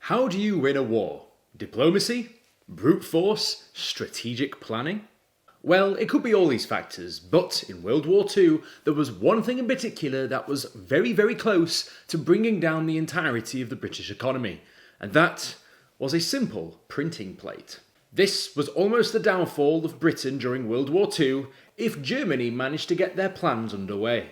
How do you win a war? Diplomacy? Brute force? Strategic planning? Well, it could be all these factors, but in World War II, there was one thing in particular that was very, very close to bringing down the entirety of the British economy, and that was a simple printing plate. This was almost the downfall of Britain during World War II if Germany managed to get their plans underway.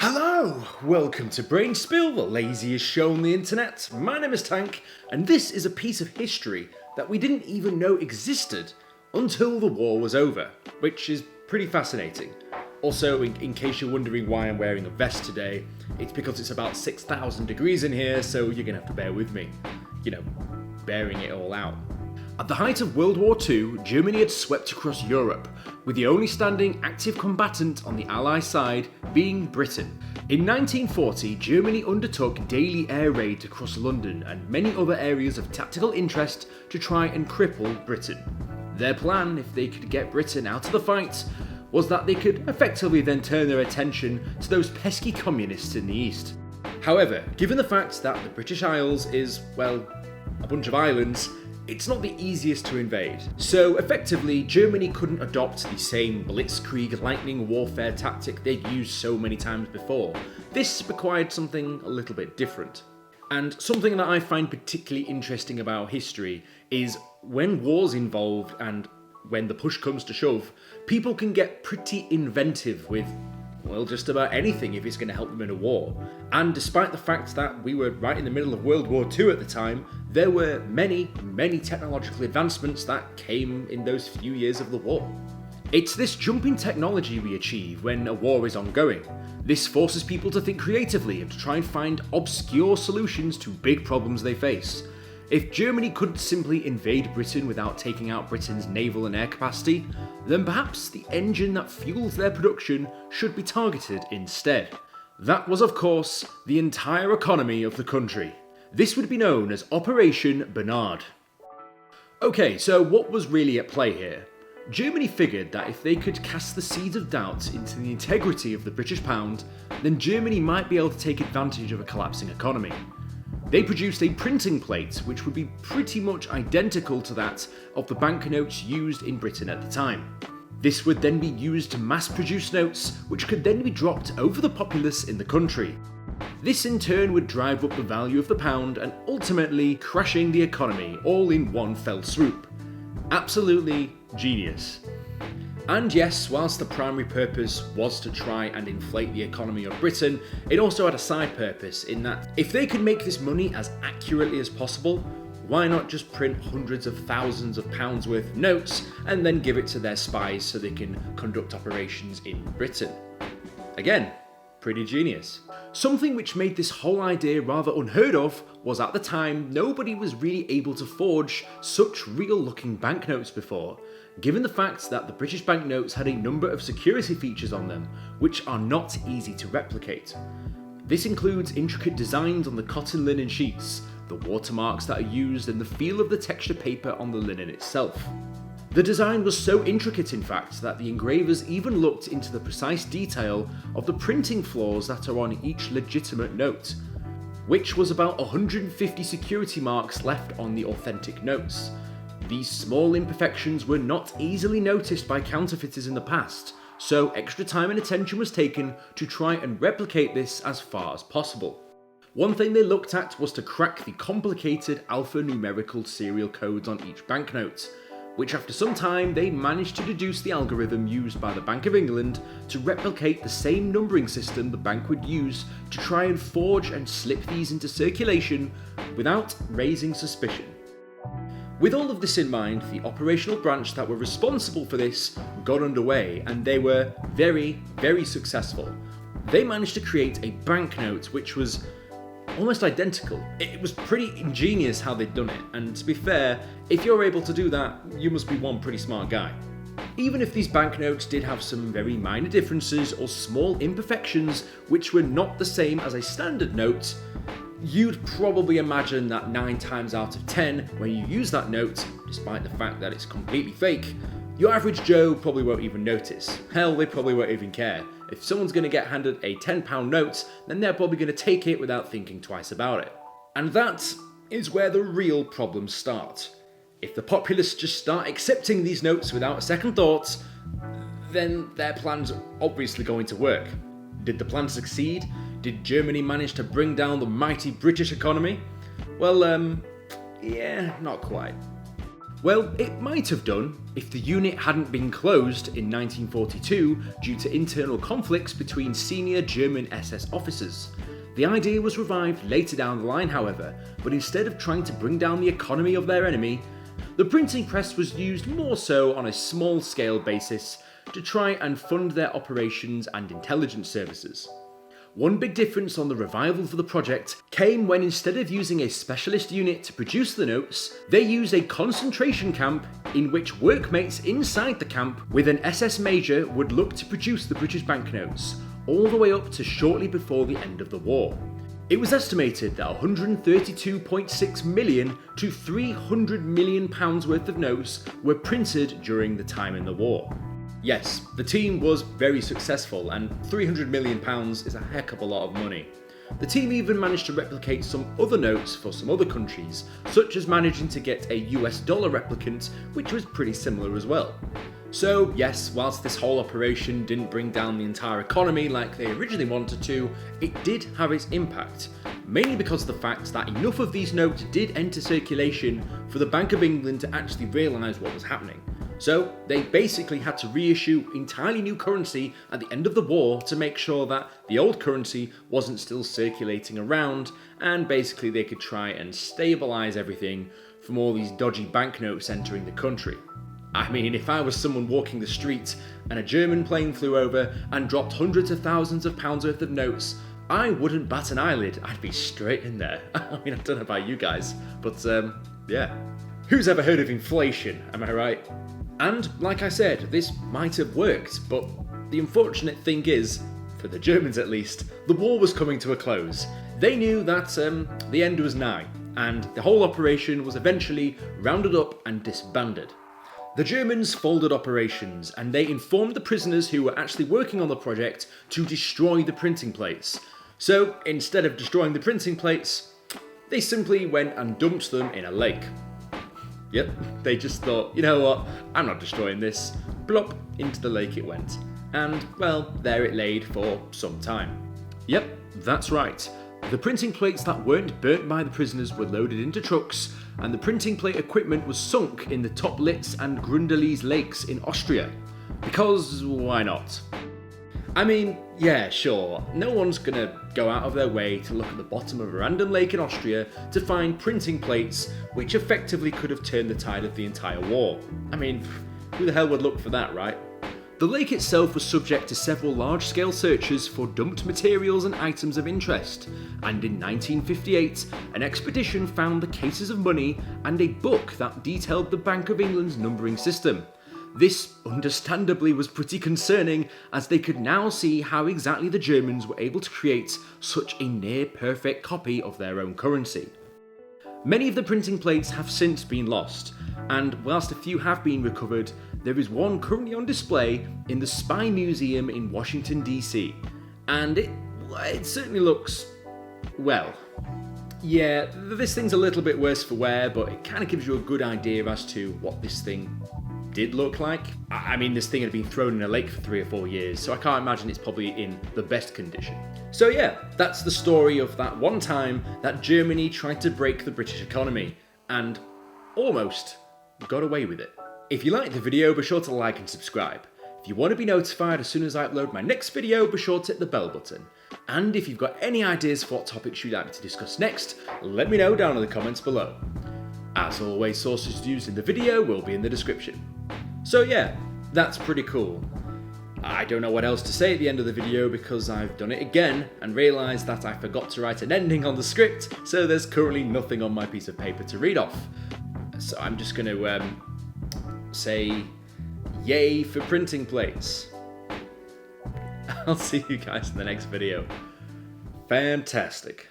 Hello! Welcome to Brain Spill, the laziest show on the internet. My name is Tank, and this is a piece of history that we didn't even know existed until the war was over, which is pretty fascinating. Also, in case you're wondering why I'm wearing a vest today, it's because it's about 6,000 degrees in here, so you're gonna have to bear with me. Bearing it all out. At the height of World War II, Germany had swept across Europe, with the only standing active combatant on the Allied side being Britain. In 1940, Germany undertook daily air raids across London and many other areas of tactical interest to try and cripple Britain. Their plan, if they could get Britain out of the fight, was that they could effectively then turn their attention to those pesky communists in the east. However, given the fact that the British Isles is, well, a bunch of islands, it's not the easiest to invade. So effectively, Germany couldn't adopt the same blitzkrieg lightning warfare tactic they'd used so many times before. This required something a little bit different. And something that I find particularly interesting about history is when war's involved and when the push comes to shove, people can get pretty inventive with, well, just about anything if it's going to help them in a war. And despite the fact that we were right in the middle of World War II at the time, there were many, many technological advancements that came in those few years of the war. It's this jump in technology we achieve when a war is ongoing. This forces people to think creatively and to try and find obscure solutions to big problems they face. If Germany couldn't simply invade Britain without taking out Britain's naval and air capacity, then perhaps the engine that fuels their production should be targeted instead. That was, of course, the entire economy of the country. This would be known as Operation Bernard. Okay, so what was really at play here? Germany figured that if they could cast the seeds of doubt into the integrity of the British pound, then Germany might be able to take advantage of a collapsing economy. They produced a printing plate which would be pretty much identical to that of the banknotes used in Britain at the time. This would then be used to mass produce notes which could then be dropped over the populace in the country. This in turn would drive up the value of the pound and ultimately crashing the economy all in one fell swoop. Absolutely genius. And yes, whilst the primary purpose was to try and inflate the economy of Britain, it also had a side purpose in that if they could make this money as accurately as possible, why not just print hundreds of thousands of pounds worth of notes and then give it to their spies so they can conduct operations in Britain? Again, pretty genius. Something which made this whole idea rather unheard of was at the time nobody was really able to forge such real looking banknotes before, given the fact that the British banknotes had a number of security features on them which are not easy to replicate. This includes intricate designs on the cotton linen sheets, the watermarks that are used and the feel of the texture paper on the linen itself. The design was so intricate in fact that the engravers even looked into the precise detail of the printing flaws that are on each legitimate note, which was about 150 security marks left on the authentic notes. These small imperfections were not easily noticed by counterfeiters in the past, so extra time and attention was taken to try and replicate this as far as possible. One thing they looked at was to crack the complicated alphanumerical serial codes on each banknote, which after some time they managed to deduce the algorithm used by the Bank of England to replicate the same numbering system the bank would use to try and forge and slip these into circulation without raising suspicion. With all of this in mind, the operational branch that were responsible for this got underway, and they were very, very successful. They managed to create a banknote which was almost identical. It was pretty ingenious how they'd done it, and to be fair, if you're able to do that, you must be one pretty smart guy. Even if these banknotes did have some very minor differences or small imperfections which were not the same as a standard note, you'd probably imagine that 9 times out of 10, when you use that note, despite the fact that it's completely fake, your average Joe probably won't even notice. Hell, they probably won't even care. If someone's going to get handed a £10 note, then they're probably going to take it without thinking twice about it. And that is where the real problems start. If the populace just start accepting these notes without a second thought, then their plan's obviously going to work. Did the plan succeed? Did Germany manage to bring down the mighty British economy? Well, yeah, not quite. Well, it might have done if the unit hadn't been closed in 1942 due to internal conflicts between senior German SS officers. The idea was revived later down the line, however, but instead of trying to bring down the economy of their enemy, the printing press was used more so on a small-scale basis to try and fund their operations and intelligence services. One big difference on the revival for the project came when instead of using a specialist unit to produce the notes, they used a concentration camp in which workmates inside the camp with an SS major would look to produce the British banknotes, all the way up to shortly before the end of the war. It was estimated that 132.6 million to 300 million pounds worth of notes were printed during the time in the war. Yes, the team was very successful, and £300 million is a heck of a lot of money. The team even managed to replicate some other notes for some other countries, such as managing to get a US dollar replicant, which was pretty similar as well. So yes, whilst this whole operation didn't bring down the entire economy like they originally wanted to, it did have its impact, mainly because of the fact that enough of these notes did enter circulation for the Bank of England to actually realise what was happening. So they basically had to reissue entirely new currency at the end of the war to make sure that the old currency wasn't still circulating around, and basically they could try and stabilise everything from all these dodgy banknotes entering the country. I mean, if I was someone walking the street and a German plane flew over and dropped hundreds of thousands of pounds worth of notes, I wouldn't bat an eyelid. I'd be straight in there. I mean, I don't know about you guys, but yeah. Who's ever heard of inflation, am I right? And like I said, this might have worked, but the unfortunate thing is, for the Germans at least, the war was coming to a close. They knew that the end was nigh, and the whole operation was eventually rounded up and disbanded. The Germans folded operations, and they informed the prisoners who were actually working on the project to destroy the printing plates. So instead of destroying the printing plates, they simply went and dumped them in a lake. Yep, they just thought, you know what, I'm not destroying this. Blop, into the lake it went. And, well, there it laid for some time. Yep, that's right. The printing plates that weren't burnt by the prisoners were loaded into trucks, and the printing plate equipment was sunk in the Toplitz and Grundlitz lakes in Austria. Because why not? I mean, yeah, sure, no one's gonna go out of their way to look at the bottom of a random lake in Austria to find printing plates which effectively could have turned the tide of the entire war. I mean, who the hell would look for that, right? The lake itself was subject to several large-scale searches for dumped materials and items of interest, and in 1958, an expedition found the cases of money and a book that detailed the Bank of England's numbering system. This, understandably, was pretty concerning, as they could now see how exactly the Germans were able to create such a near-perfect copy of their own currency. Many of the printing plates have since been lost, and whilst a few have been recovered, there is one currently on display in the Spy Museum in Washington, DC. And it certainly looks, well, yeah, this thing's a little bit worse for wear, but it kind of gives you a good idea as to what this thing did look like. I mean, this thing had been thrown in a lake for 3 or 4 years, so I can't imagine it's probably in the best condition. So yeah, that's the story of that one time that Germany tried to break the British economy, and almost got away with it. If you liked the video, be sure to like and subscribe. If you want to be notified as soon as I upload my next video, be sure to hit the bell button. And if you've got any ideas for what topics you'd like me to discuss next, let me know down in the comments below. As always, sources used in the video will be in the description. So yeah, that's pretty cool. I don't know what else to say at the end of the video because I've done it again and realised that I forgot to write an ending on the script, so there's currently nothing on my piece of paper to read off. So I'm just going to say yay for printing plates. I'll see you guys in the next video. Fantastic.